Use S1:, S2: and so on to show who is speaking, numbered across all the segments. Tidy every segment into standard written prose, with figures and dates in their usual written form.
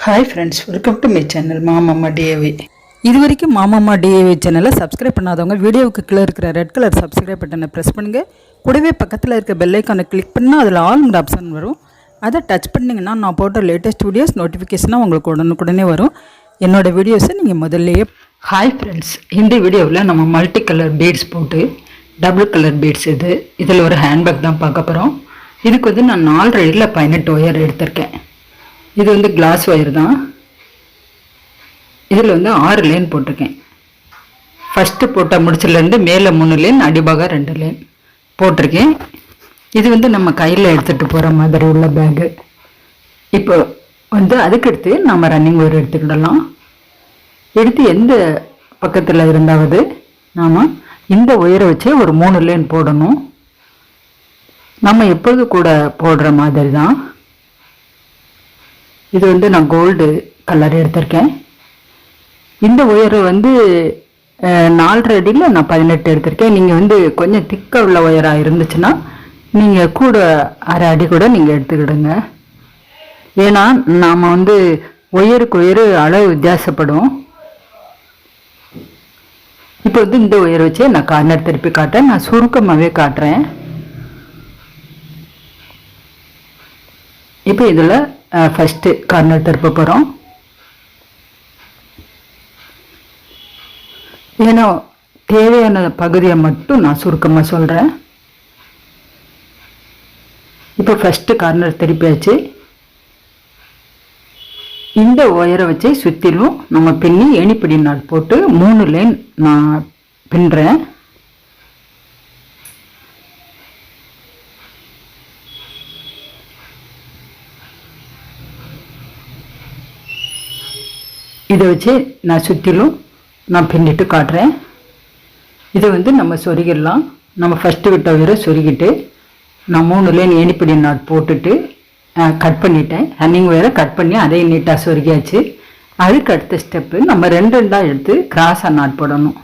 S1: Hi friends, welcome to my channel மாமாமா டிஏவி.
S2: இது வரைக்கும் மாமாமா டிஏவி சேனலை சப்ஸ்கிரைப் பண்ணாதவங்க வீடியோவுக்கு கீழே இருக்கிற ரெட் கலர் சப்ஸ்கிரைப் பட்டனை ப்ரெஸ் பண்ணுங்கள். கூடவே பக்கத்தில் இருக்க பெல் ஐக்கானை கிளிக் பண்ணால் அதில் ஆல்ங்கிற ஆப்ஷன் வரும். அதை டச் பண்ணிங்கன்னா நான் போட்ட லேட்டஸ்ட் வீடியோஸ் நோட்டிஃபிகேஷனாக உங்களுக்கு உடனுக்குடனே வரும். என்னோடய வீடியோஸை நீங்கள் முதல்லையே.
S1: ஹாய் ஃப்ரெண்ட்ஸ், இந்த வீடியோவில் நம்ம மல்டி கலர் பீட்ஸ் போட்டு டபுள் கலர் பீட்ஸ் இதில் ஒரு ஹேண்ட்பேக் தான் பார்க்க போகிறோம். இதுக்கு நான் 4 ரேடில் 18 ஒயர் எடுத்திருக்கேன். இது கிளாஸ் ஒயர் தான். இதில் 6 லைன் போட்டிருக்கேன். ஃபஸ்ட்டு போட்ட முடிச்சிலேருந்து மேலே 3 லைன், அடிபாக 2 லைன் போட்டிருக்கேன். இது நம்ம கையில் எடுத்துகிட்டு போகிற மாதிரி உள்ள பேகு. இப்போ அதுக்கடுத்து நம்ம ரன்னிங் ஒயர் எடுத்துக்கிடலாம். எடுத்து எந்த பக்கத்தில் இருந்தாவது நாம் இந்த ஒயரை வச்சு ஒரு 3 லைன் போடணும். நம்ம எப்போது கூட போடுற மாதிரி தான். இது நான் கோல்டு கலர் எடுத்திருக்கேன். இந்த ஒயரை 4 அடியில் நான் 18 எடுத்திருக்கேன். நீங்கள் கொஞ்சம் திக்காக உள்ள ஒயராக இருந்துச்சுன்னா நீங்கள் கூட அரை அடி கூட நீங்கள் எடுத்துக்கிடுங்க. ஏன்னா நாம் ஒயருக்கு ஒயரு அளவு வித்தியாசப்படும். இப்போ இந்த ஒயரை வச்சு நான் கார்னர் திருப்பி காட்டுறேன். நான் சுருக்கமாகவே காட்டுறேன். இப்போ இதில் ஃபஸ்ட்டு கார்னர் திருப்ப போகிறோம். ஏன்னா தேவையான பகுதியை மட்டும் நான் சுருக்கமாக சொல்கிறேன். இப்போ ஃபஸ்ட்டு கார்னர் திருப்பியாச்சு. இந்த ஒயரை வச்சு சுற்றிலும் நம்ம பின்னி ஏணிப்படி நாட் போட்டு 3 லைன் நான் பின்னுறேன். இதை வச்சு நான் சுற்றிலும் நான் பின்னிட்டு காட்டுறேன். இது நம்ம சொருகிடலாம். நம்ம ஃபஸ்ட்டு விட்ட ஒயரை சொருகிட்டு நான் 3 லைன் ஏணிப்படி நாட் போட்டுட்டு கட் பண்ணிட்டேன். ரன்னிங் ஒயரை கட் பண்ணி அதையும் நீட்டாக சொருகியாச்சு. அதுக்கு அடுத்த ஸ்டெப்பு நம்ம 2 எடுத்து கிராஸாக நாட் போடணும்.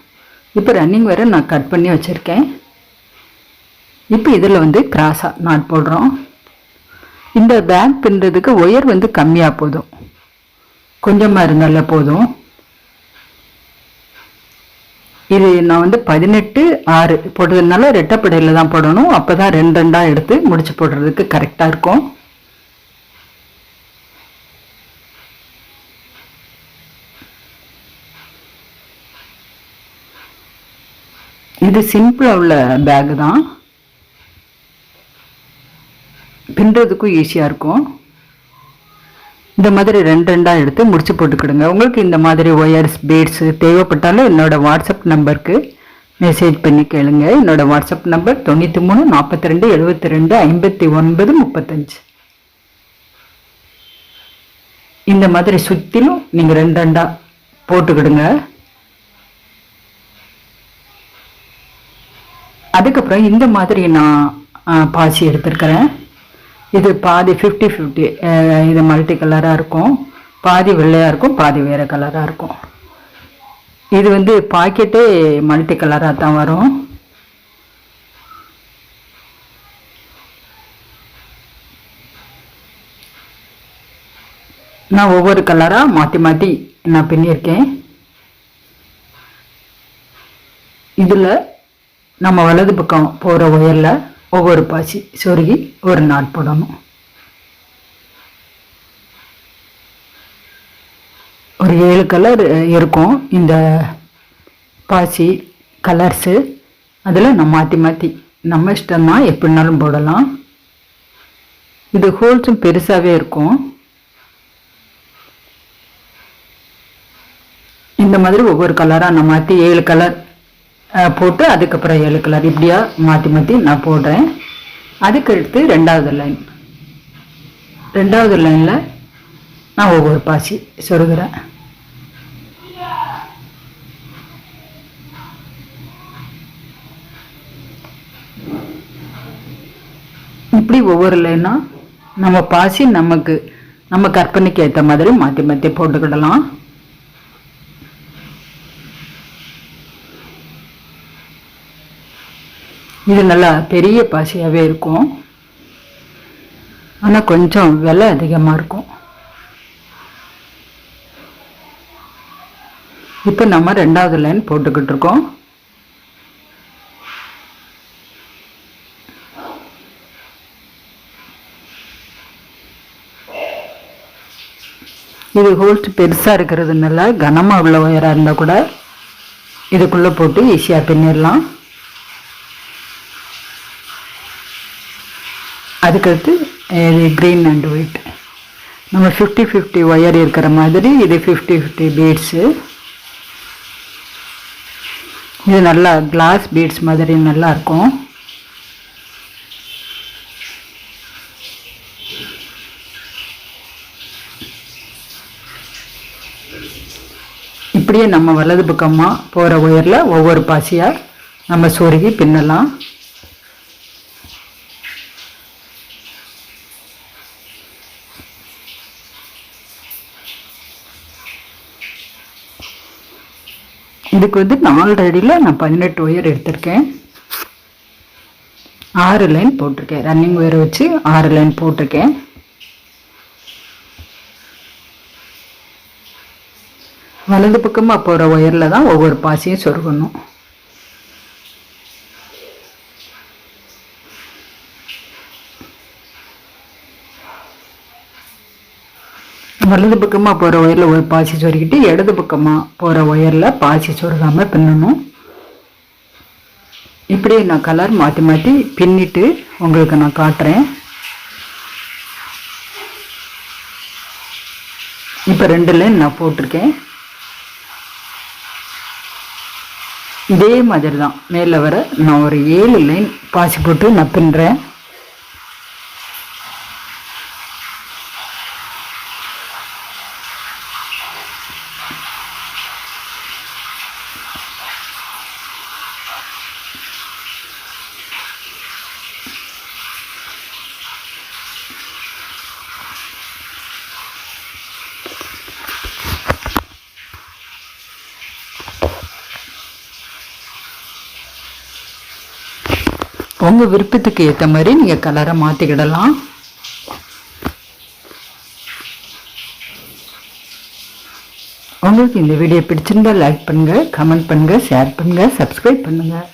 S1: இப்போ ரன்னிங் ஒயரை நான் கட் பண்ணி வச்சுருக்கேன். இப்போ இதில் கிராஸாக நாட் போடுறோம். இந்த பேக் பின்னுறதுக்கு ஒயர் கம்மியாக போதும், கொஞ்சமாக இருந்தால போதும். இது நான் 18/6 போட்டதுனால ரெட்டைப்படையில் தான் போடணும். அப்போ தான் 2 எடுத்து முடிச்சு போடுறதுக்கு கரெக்டாக இருக்கும். இது சிம்பிளாக உள்ள பேகு தான், பின்னுறதுக்கும் ஈஸியாக இருக்கும். இந்த மாதிரி 2 எடுத்து முடிச்சு போட்டுக்கிடுங்க. உங்களுக்கு இந்த மாதிரி ஒயர்ஸ் பீட்ஸு தேவைப்பட்டாலும் என்னோடய வாட்ஸ்அப் நம்பருக்கு மெசேஜ் பண்ணி கேளுங்க. என்னோடய வாட்ஸ்அப் நம்பர் 93 42 72 59 35. இந்த மாதிரி சுற்றிலும் நீங்கள் 2 போட்டுக்கிடுங்க. அதுக்கப்புறம் இந்த மாதிரி நான் பாசி எடுத்துருக்கிறேன். இது பாதி 50-50. இது மல்டி கலராக இருக்கும். பாதி வெள்ளையாக இருக்கும், பாதி வேறு கலராக இருக்கும். இது பாக்கெட்டே மல்டி கலராக தான் வரும். நான் ஒவ்வொரு கலராக மாற்றி மாற்றி நான் பின்னியிருக்கேன். இதில் நம்ம வலது பக்கம் போகிற ஒயரில் ஒவ்வொரு பாசி சொருகி ஒரு நாட் போடணும். ஒரு 7 கலர் இருக்கும் இந்த பாசி கலர்ஸு. அதில் நம்ம மாற்றி மாற்றி நம்ம இஷ்டம்தான், எப்படினாலும் போடலாம். இது ஹோல்ஸும் பெருசாகவே இருக்கும். இந்த மாதிரி ஒவ்வொரு கலராக நான் மாற்றி 7 கலர் போட்டு அதுக்கப்புறம் 7 கலர் இப்படியா மாற்றி மாற்றி நான் போடுறேன். அதுக்கடுத்து 2வது லைன். 2வது லைனில் நான் ஒவ்வொரு பாசி சொருகிறேன். இப்படி ஒவ்வொரு லைனாக நம்ம பாசி நம்ம கற்பனைக்கு ஏற்ற மாதிரி மாற்றி மாற்றி போட்டுக்கிடலாம். இது நல்லா பெரிய பாசியாகவே இருக்கும். ஆனால் கொஞ்சம் விலை அதிகமாக இருக்கும். இப்போ நம்ம ரெண்டாவது லைன் போட்டுக்கிட்டு இருக்கோம். இது ஹோல்ஸ் பெருசாக இருக்கிறதுனால கனமாக உள்ள ஒயராக இருந்தால் கூட இதுக்குள்ளே போட்டு ஈஸியாக பின்னிடலாம். அதுக்கடுத்து இது க்ரீன் அண்ட் ஒயிட் நம்ம 50-50 ஒயர் இருக்கிற மாதிரி இது 50-50 பீட்ஸு. இது நல்லா கிளாஸ் பீட்ஸ் மாதிரி நல்லா இருக்கும். இப்படியே நம்ம வலது பக்கமாக போகிற ஒயரில் ஒவ்வொரு பாசியாக நம்ம சொருகி பின்னலாம். இதுக்கு வந்து 4 அடியில் நான் 18 ஒயர் எடுத்திருக்கேன். 6 லைன் போட்டிருக்கேன். ரன்னிங் ஒயரை வச்சு 6 லைன் போட்டிருக்கேன். வலது பக்கமாக போகிற ஒயரில் தான் ஒவ்வொரு பாசியும் சொருகணும். வலது பக்கமாக போகிற ஒயரில் ஒரு பாசி சொருகிட்டு இடது பக்கமாக போகிற ஒயரில் பாசி சொருகாமல் பின்னணும். இப்படியே நான் கலர் மாற்றி மாற்றி பின்னிட்டு உங்களுக்கு நான் காட்டுறேன். இப்போ 2 லைன் நான் போட்டிருக்கேன். இதே மாதிரி தான் மேலே வர நான் ஒரு 7 லைன் பாசி போட்டு நான் பின்னுறேன். உங்கள் விருப்பத்துக்கு ஏற்ற மாதிரி நீங்கள் கலரை மாற்றிக்கிடலாம். உங்களுக்கு இந்த வீடியோ பிடிச்சிருந்தால் லைக் பண்ணுங்கள், கமெண்ட் பண்ணுங்கள், ஷேர் பண்ணுங்கள், சப்ஸ்கிரைப் பண்ணுங்கள்.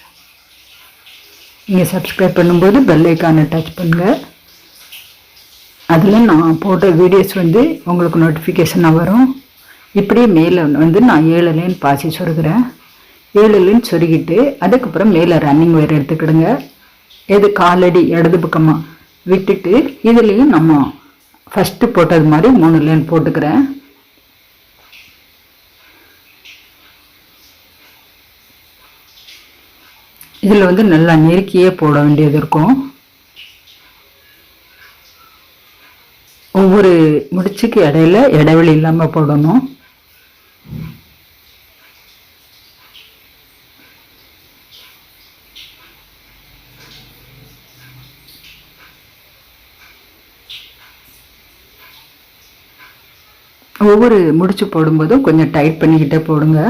S1: நீங்கள் சப்ஸ்கிரைப் பண்ணும்போது பெல் ஐக்கானை டச் பண்ணுங்கள். அதில் நான் போட்ட வீடியோஸ் வந்து உங்களுக்கு நோட்டிஃபிகேஷனாக வரும். இப்படியே மேலே வந்து நான் 7 லைன் பாசி சொருகிறேன். 7 லைன் சொருகிட்டு அதுக்கப்புறம் மேலே ரன்னிங் ஒயர் எடுத்துக்கிடுங்க. இது காலடி இடது பக்கமாக விட்டுட்டு இதுலேயும் நம்ம ஃபஸ்ட்டு போட்டது மாதிரி 3 லைன் போட்டுக்கிறேன். இதில் வந்து நல்லா நெருக்கியே போட வேண்டியது இருக்கும். ஒவ்வொரு முடிச்சுக்கு இடையில இடைவெளி இல்லாமல் போடணும். ஒவ்வொரு முடிச்சு போடும்போதும் கொஞ்சம் டைட் பண்ணிக்கிட்டே போடுங்க.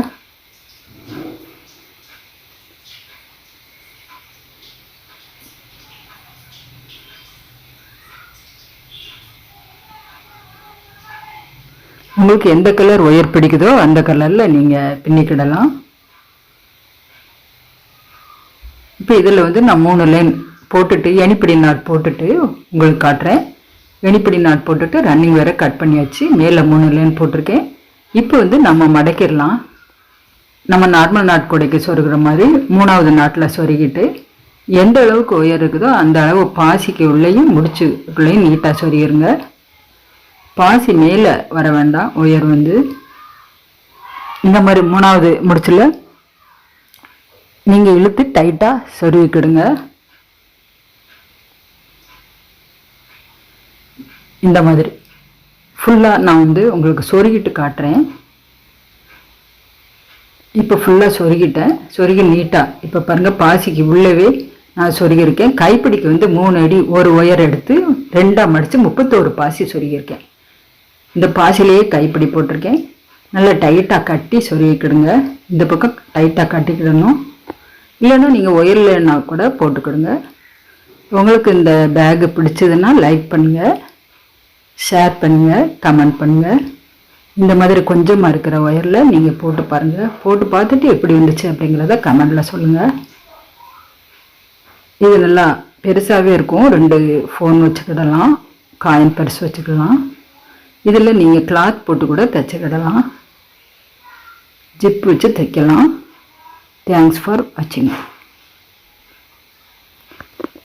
S1: உங்களுக்கு எந்த கலர் ஒயர் பிடிக்குதோ அந்த கலரில் நீங்கள் பின்னிக்கிடலாம். இப்போ இதில் வந்து நான் 3 லைன் போட்டுட்டு எனிப்பிடி நாட் போட்டுட்டு உங்களுக்கு காட்டுறேன். எனிப்பிடி நாட் போட்டுட்டு ரன்னிங் வேற கட் பண்ணியாச்சு. மேலே 3 லைன் போட்டிருக்கேன். இப்போ வந்து நம்ம மடக்கிடலாம். நம்ம நார்மல் நாட் கூடைக்கு சொருகிற மாதிரி 3வது நாட்டில் சொருகிட்டு எந்த அளவுக்கு ஒயர் இருக்குதோ அந்த அளவு பாசிக்கு உள்ளேயும் முடிச்சுக்குள்ளேயும் நீட்டாக சொருகிருங்க. பாசி மேலே வர வேண்டாம். ஒயர் வந்து இந்த மாதிரி 3வது முடிச்சில் நீங்கள் இழுத்து டைட்டாக சொருகிக்கிடுங்க. இந்த மாதிரி ஃபுல்லாக நான் வந்து உங்களுக்கு சொருகிட்டு காட்டுறேன். இப்போ ஃபுல்லாக சொருகிட்டேன். சொருகி நீட்டாக இப்போ பாருங்கள் பாசிக்கு உள்ளவே நான் சொருகியிருக்கேன். கைப்பிடிக்கு வந்து 3 அடி ஒரு ஒயர் எடுத்து 2ஆக மடித்து 31 பாசி சொருகியிருக்கேன். இந்த பாசிலேயே கைப்பிடி போட்டிருக்கேன். நல்லா டைட்டாக கட்டி சொருகிக்கிடுங்க. இந்த பக்கம் டைட்டாக கட்டிக்கிடணும். இல்லைன்னா நீங்கள் ஒயர்லன்னா கூட போட்டுக்கிடுங்க. உங்களுக்கு இந்த பேகு பிடிச்சதுன்னா லைக் பண்ணுங்கள், ஷேர் பண்ணுங்கள், கமெண்ட் பண்ணுங்கள். இந்த மாதிரி கொஞ்சமாக இருக்கிற ஒயரில் நீங்கள் போட்டு பாருங்கள். போட்டு பார்த்துட்டு எப்படி வந்துச்சு அப்படிங்கிறத கமெண்டில் சொல்லுங்கள். இது நல்லா பெருசாகவே இருக்கும். 2 ஃபோன் வச்சுக்கிடலாம், காயின் பர்ஸ் வச்சுக்கலாம். இதில் நீங்கள் கிளாத் போட்டு கூட தைச்சிக்கிடலாம், ஜிப் வச்சு தைக்கலாம். தேங்க்ஸ் ஃபார் வாட்சிங்.